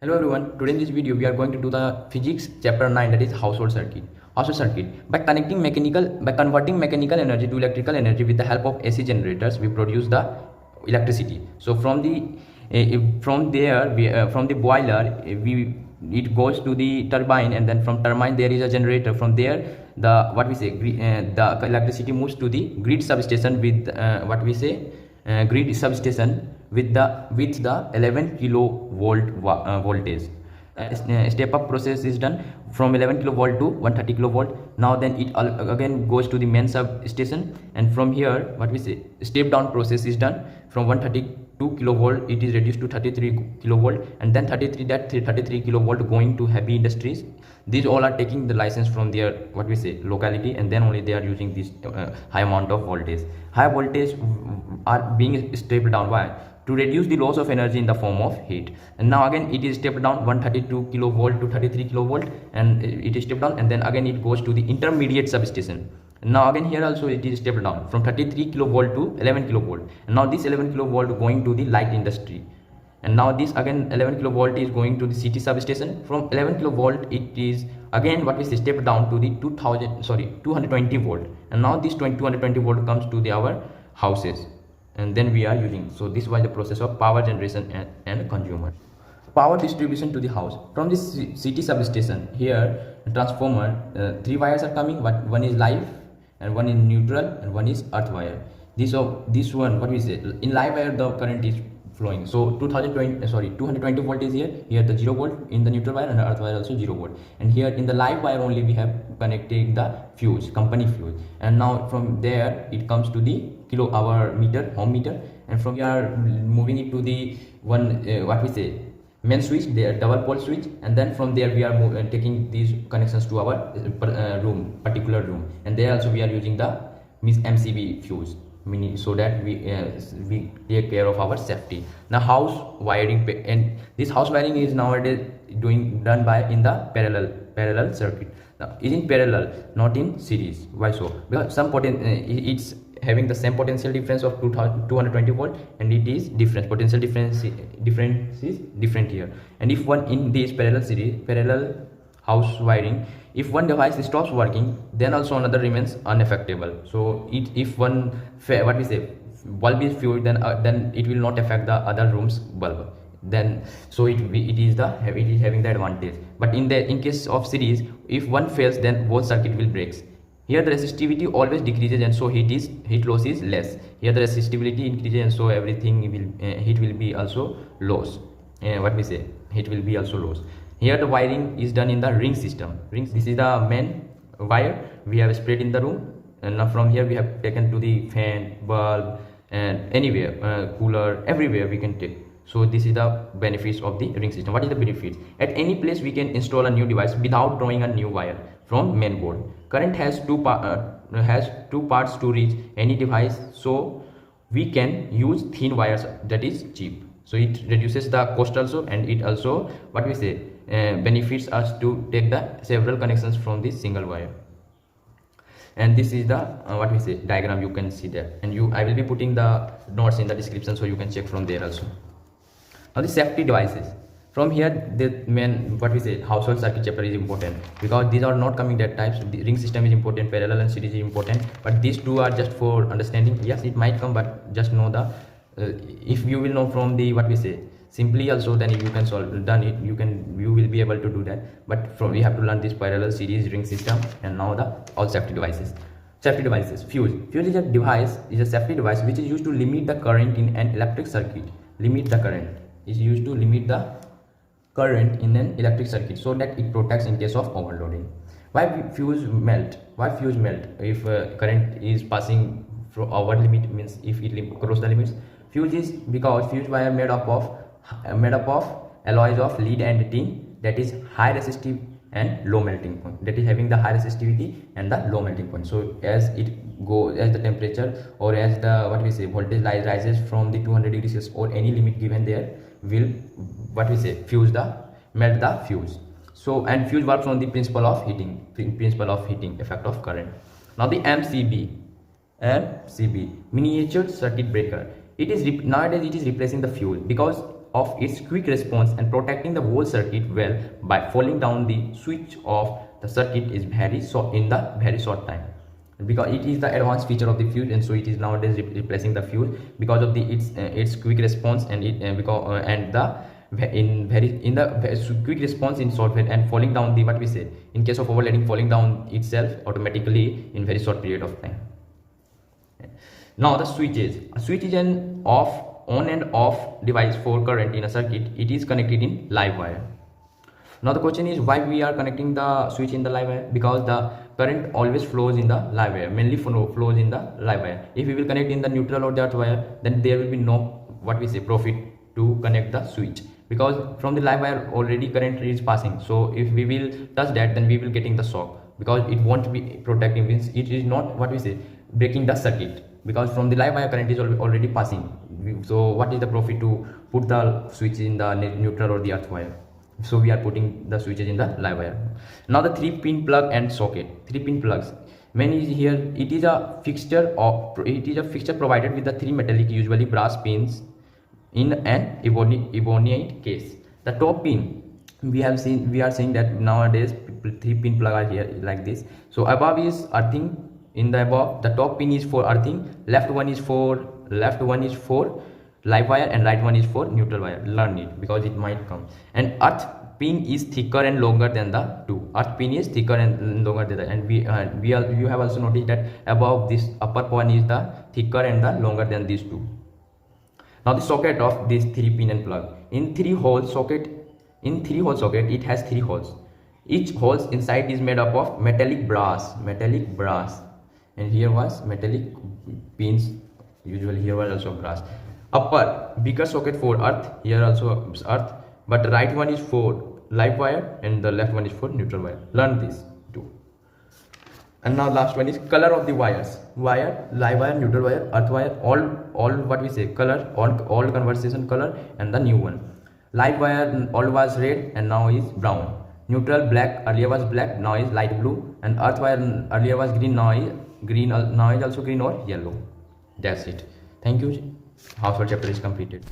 Hello everyone, today in this video we are going to do the physics chapter 9, that is household circuit. Household circuit. By converting mechanical energy to electrical energy with the help of AC generators, we produce the electricity. So from the boiler it goes to the turbine, and then from turbine there is a generator. From there the the electricity moves to the grid substation with grid substation with the 11 kilovolt voltage. Step up process is done from 11 kilovolt to 130 kilovolt. Now then it again goes to the main substation, and from here step down process is done. From 132 kilovolt it is reduced to 33 kilovolt, and then 33 kilovolt going to heavy industries. These all are taking the license from their locality, and then only they are using this high amount of voltage. High voltage are being stepped down. Why? To reduce the loss of energy in the form of heat. And now again it is stepped down 132 kilovolt to 33 kilovolt, and it is stepped down, and then again it goes to the intermediate substation. And now again here also it is stepped down from 33 kilovolt to 11 kilovolt, and now this 11 kilovolt going to the light industry. And now this again 11 kilovolt is going to the city substation. From 11 kilovolt it is again stepped down to the 220 volt, and now this 220 volt comes to the our houses, and then we are using. So this was the process of power generation and consumer. Power distribution to the house. From this city substation, here transformer, three wires are coming, but one is live and one is neutral and one is earth wire. This one in live wire the current is flowing. So 220 volt is here the 0 volt in the neutral wire, and the earth wire also 0 volt. And here in the live wire only we have connected the fuse, company fuse. And now from there it comes to the kilohour meter, home meter, and from here moving it to the one main switch, there double pole switch, and then from there we are taking these connections to our particular room, and there also we are using the MCB fuse, so that we take care of our safety. Now house wiring, and this house wiring is nowadays done by in the parallel circuit. Now is in parallel, not in series. Why so? Because it's having the same potential difference of 220 volt, and it is different potential difference is different here. And if one in this parallel house wiring, if one device stops working, then also another remains unaffectable. So if one bulb is fused, then it will not affect the other room's bulb. Then so it is having the advantage. But in case of series, if one fails, then both circuit will breaks. Here the resistivity always decreases, and so heat loss is less. Here the resistivity increases, and so everything heat will be also lost. Heat will be also lost. Here the wiring is done in the ring system. This is the main wire we have spread in the room, and now from here we have taken to the fan, bulb, and anywhere, cooler, everywhere we can take. So this is the benefits of the ring system. What is the benefits? At any place we can install a new device without drawing a new wire from main board. Current has two parts to reach any device, so we can use thin wires, that is cheap. So it reduces the cost also, and it also benefits us to take the several connections from this single wire. And this is the diagram, you can see there, and I will be putting the notes in the description, so you can check from there also. Now the safety devices. From here the main household circuit chapter is important, because these are not coming that types. The ring system is important, parallel and series is important, but these two are just for understanding. Yes, it might come, but just know the if you will know from the simply also, then you can solve you will be able to do that. But we have to learn this parallel, series, ring system, and now the all safety devices. Fuse is a safety device which is used to limit the current in an electric circuit. Is used to limit the current in an electric circuit, so that it protects in case of overloading. Why fuse melt? If current is passing from our limit, means if it cross the limits. Fuse is because fuse wire made up of alloys of lead and tin, that is high resistive and low melting point, that is having the high resistivity and the low melting point. So as the temperature, or as the voltage rises from the 200 degrees Celsius or any limit given there, will melt the fuse. So, and fuse works on the principle of heating effect of current. Now the MCB, miniature circuit breaker. Nowadays it is replacing the fuse, because of its quick response and protecting the whole circuit well by falling down the switch of the circuit is in the very short time, because it is the advanced feature of the fuse, and so it is nowadays replacing the fuse because of the its quick response, and it and the quick response in software and falling down the what we say in case of overloading, falling down itself automatically in very short period of time. Now the switches. A switch is an on and off device for current in a circuit. It is connected in live wire. Now the question is, why we are connecting the switch in the live wire? Because the current always flows in the live wire, mainly flows in the live wire. If we will connect in the neutral or the earth wire, then there will be no what we say profit to connect the switch, because from the live wire already current is passing. So if we will touch that, then we will getting the shock, because it won't be protecting, means it is not what we say breaking the circuit, because from the live wire current is already passing. So what is the profit to put the switch in the neutral or the earth wire? So we are putting the switches in the live wire. Now the 3-pin plug and socket. 3-pin plugs. When is here, it is a fixture provided with the 3 metallic, usually brass pins in an ebonite case. The top pin, we are seeing that nowadays 3-pin plug are here like this. So above is earthing. In the above, the top pin is for earthing, left one is for live wire, and right one is for neutral wire. Learn it because it might come. And earth pin is thicker and longer than the two. Earth pin is thicker and longer than the, and you have also noticed that above this upper one is the thicker and the longer than these two. Now the socket of this 3-pin and plug. In 3-hole socket, it has 3 holes. Each hole inside is made up of metallic brass, and here was metallic pins. Usually here was also brass. Upper bigger socket for earth, here also earth, but the right one is for live wire and the left one is for neutral wire. Learn this too. And now last one is color of the wires. Wire, live wire, neutral wire, earth wire, all what we say color, all conversation color, and the new one. Live wire all was red and now is brown. Neutral black, earlier was black, now is light blue, and earth wire earlier was green, now is also green or yellow. That's it. Thank you. Household chapter is completed.